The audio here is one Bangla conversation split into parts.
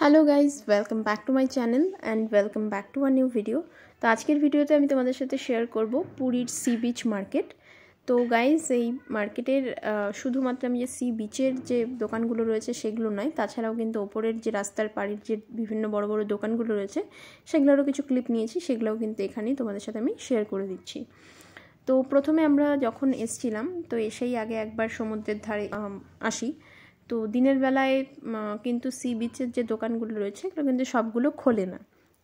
Hello guys welcome back to my channel and welcome back to a new video. तो आजकेर भिडियोते आमी तोमादेर साथे शेयर करब पुरीर सी बीच मार्केट। तो गाइज এই মার্কেটের শুধুমাত্র আমি যে সি বিচের যে দোকানগুলো রয়েছে সেগুলো নয়, তাছাড়াও কিন্তু ওপরের যে রাস্তার পাড়ির যে বিভিন্ন বড় বড় দোকানগুলো রয়েছে সেগুলোরও কিছু ক্লিপ নিয়েছি, সেগুলোও কিন্তু এখানেই তোমাদের সাথে আমি শেয়ার করে দিচ্ছি। তো প্রথমে আমরা যখন এসেছিলাম তো এসেই আগে একবার সমুদ্রের ধারে আসি। তো দিনের বেলায় কিন্তু সি বিচের যে দোকানগুলো রয়েছে এগুলো কিন্তু সবগুলো খোলে না,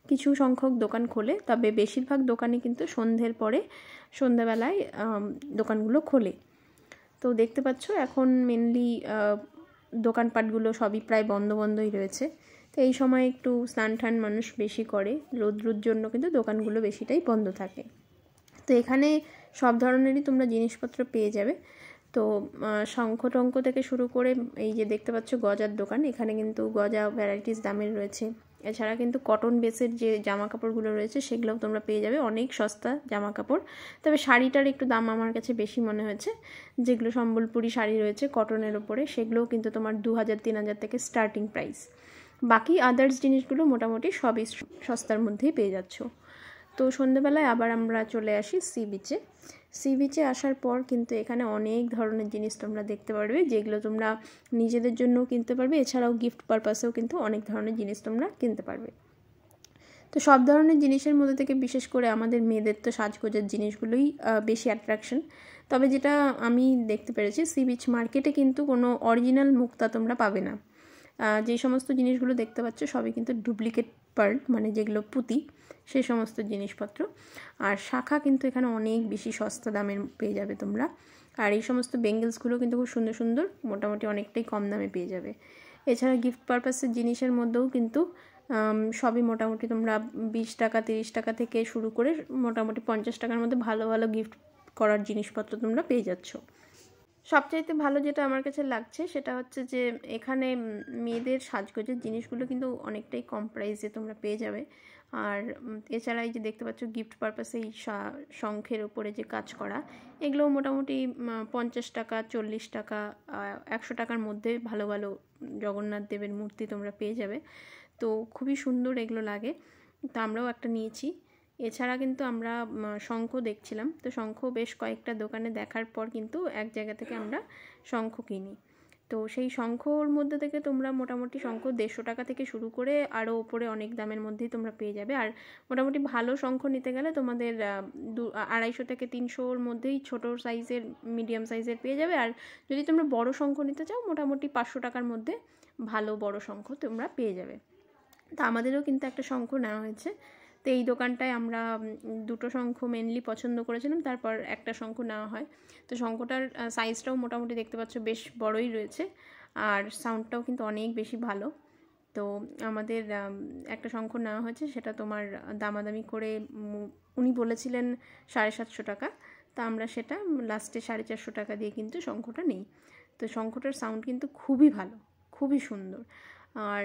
কিছু সংখ্যক দোকান খোলে, তবে বেশিরভাগ দোকানই কিন্তু সন্ধ্যের পরে সন্ধ্যাবেলায় দোকানগুলো খোলে। তো দেখতে পাচ্ছ এখন মেনলি দোকানপাটগুলো সবই প্রায় বন্ধই রয়েছে। তো এই সময় একটু স্নান টান মানুষ বেশি করে, রোদ্রুর জন্য কিন্তু দোকানগুলো বেশিটাই বন্ধ থাকে। তো এখানে সব ধরনেরই তোমরা জিনিসপত্র পেয়ে যাবে। তো শঙ্খ টঙ্ক থেকে শুরু করে এই যে দেখতে পাচ্ছ গজার দোকান, এখানে কিন্তু গজা ভ্যারাইটিস দামের রয়েছে। এছাড়া কিন্তু কটন বেসের যে জামা কাপড়গুলো রয়েছে সেগুলোও তোমরা পেয়ে যাবে, অনেক সস্তা জামা কাপড়। তবে শাড়িটার একটু দাম আমার কাছে বেশি মনে হয়েছে, যেগুলো সম্বলপুরি শাড়ি রয়েছে কটনের ওপরে সেগুলোও কিন্তু তোমার 2000-3000 থেকে স্টার্টিং প্রাইস। বাকি আদার্স জিনিসগুলো মোটামুটি সবই সস্তার মধ্যেই পেয়ে যাচ্ছ। তো সন্ধ্যাবেলায় আবার আমরা চলে আসি সি বিচে। সি বিচে আসার পর কিন্তু এখানে অনেক ধরনের জিনিস তোমরা দেখতে পারবে, যেগুলো তোমরা নিজেদের জন্যও কিনতে পারবে, এছাড়াও গিফট পারপাসেও কিন্তু অনেক ধরনের জিনিস তোমরা কিনতে পারবে। তো সব ধরনের জিনিসের মধ্যে থেকে বিশেষ করে আমাদের মেয়েদের তো সাজগোজের জিনিসগুলোই বেশি অ্যাট্রাকশন। তবে যেটা আমি দেখতে পেরেছি সি বিচ মার্কেটে কিন্তু কোনো অরিজিনাল মুক্তা তোমরা পাবে না। যে সমস্ত জিনিসগুলো দেখতে পাচ্ছ সবই কিন্তু ডুপ্লিকেট পার্ল, মানে যেগুলো পুঁতি, সেই সমস্ত জিনিসপত্র। আর শাখা কিন্তু এখানে অনেক বেশি সস্তা দামের পেয়ে যাবে তোমরা। আর এই সমস্ত বেঙ্গলসগুলো কিন্তু খুব সুন্দর সুন্দর, মোটামুটি অনেকটাই কম দামে পেয়ে যাবে। এছাড়া গিফট পারপাসের জিনিসের মধ্যেও কিন্তু সবই মোটামুটি তোমরা 20 টাকা 30 টাকা থেকে শুরু করে মোটামুটি 50 টাকার মধ্যে ভালো ভালো গিফট করার জিনিসপত্র তোমরা পেয়ে যাচ্ছ। সবচাইতে ভালো যেটা আমার কাছে লাগছে সেটা হচ্ছে যে এখানে মেয়েদের সাজগোজের জিনিসগুলো কিন্তু অনেকটাই কম প্রাইসে তোমরা পেয়ে যাবে। আর এছাড়া এই যে দেখতে পাচ্ছ গিফট পারপাসে এই শঙ্খের উপরে যে কাজ করা, এগুলো মোটামুটি 50 টাকা 40 টাকা 100 টাকার মধ্যে ভালো ভালো জগন্নাথ দেবের মূর্তি তোমরা পেয়ে যাবে। তো খুবই সুন্দর এগুলো লাগে, তো আমরাও একটা নিয়েছি। এছাড়া কিন্তু আমরা শঙ্খ দেখছিলাম, তো শঙ্খ বেশ কয়েকটা দোকানে দেখার পর কিন্তু এক জায়গা থেকে আমরা শঙ্খ কিনি। তো সেই শঙ্খর মধ্যে থেকে তোমরা মোটামুটি শঙ্খ 150 টাকা থেকে শুরু করে আরও ওপরে অনেক দামের মধ্যেই তোমরা পেয়ে যাবে। আর মোটামুটি ভালো শঙ্খ নিতে গেলে তোমাদের 250 থেকে 300-র মধ্যেই ছোটো সাইজের মিডিয়াম সাইজের পেয়ে যাবে। আর যদি তোমরা বড় শঙ্খ নিতে চাও মোটামুটি 500 টাকার মধ্যে ভালো বড় শঙ্খ তোমরা পেয়ে যাবে। তা আমাদেরও কিন্তু একটা শঙ্খ নেওয়া হয়েছে। তো এই দোকানটায় আমরা দুটো শঙ্খ মেনলি পছন্দ করেছিলাম, তারপর একটা শঙ্খ নেওয়া হয়। তো শঙ্খটার সাইজটাও মোটামুটি দেখতে পাচ্ছ বেশ বড়ই রয়েছে, আর সাউন্ডটাও কিন্তু অনেক বেশি ভালো। তো আমাদের একটা শঙ্খ নেওয়া হয়েছে, সেটা তোমার দামাদামি করে উনি বলেছিলেন 750 টাকা, তা আমরা সেটা লাস্টে 450 টাকা দিয়ে কিন্তু শঙ্খটা নিই। তো শঙ্খটার সাউন্ড কিন্তু খুবই ভালো, খুবই সুন্দর। আর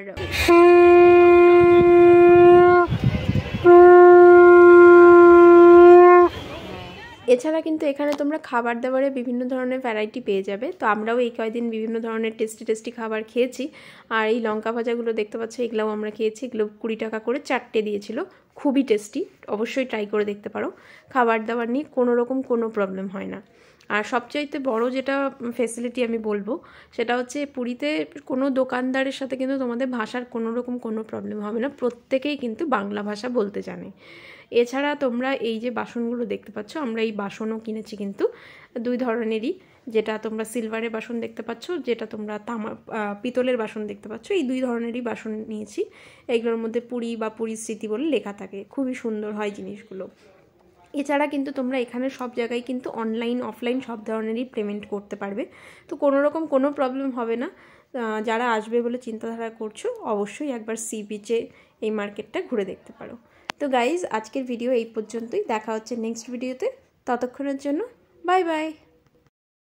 এছাড়া কিন্তু এখানে তোমরা খাবার দাবারে বিভিন্ন ধরনের ভ্যারাইটি পেয়ে যাবে। তো আমরাও এই কয়েকদিন বিভিন্ন ধরনের টেস্টি খাবার খেয়েছি। আর এই লঙ্কা ভাজাগুলো দেখতে পাচ্ছ এগুলোও আমরা খেয়েছি, এগুলো 20 টাকা করে 4টে দিয়েছিল, খুবই টেস্টি, অবশ্যই ট্রাই করে দেখতে পারো। খাবার দাবার নিয়ে কোনো প্রবলেম হয় না। আর সবচাইতে বড় যেটা ফেসিলিটি আমি বলবো সেটা হচ্ছে পুরীতে কোনো দোকানদারের সাথে কিন্তু তোমাদের ভাষার কোনো প্রবলেম হবে না, প্রত্যেকেই কিন্তু বাংলা ভাষা বলতে জানে। এছাড়া তোমরা এই যে বাসনগুলো দেখতে পাচ্ছ, আমরা এই বাসনও কিনেছি কিন্তু 2 ধরনেরই, যেটা তোমরা সিলভারের বাসন দেখতে পাচ্ছ, যেটা তোমরা পিতলের বাসন দেখতে পাচ্ছ, এই 2 ধরনেরই বাসন নিয়েছি। এইগুলোর মধ্যে পুরী বা পুরীর স্মৃতি বলে লেখা থাকে, খুবই সুন্দর হয় জিনিসগুলো। এছাড়া কিন্তু তোমরা এখানে সব জায়গায় কিন্তু অনলাইন অফলাইন সব ধরনেরই পেমেন্ট করতে পারবে, তো কোনো প্রবলেম হবে না। যারা আসবে বলে চিন্তাধারা করছো অবশ্যই একবার সি বিচে এই মার্কেটটা ঘুরে দেখতে পারো। তো গাইজ আজকের ভিডিও এই পর্যন্তই, দেখা হচ্ছে নেক্সট ভিডিওতে, ততক্ষণের জন্য বাই বাই।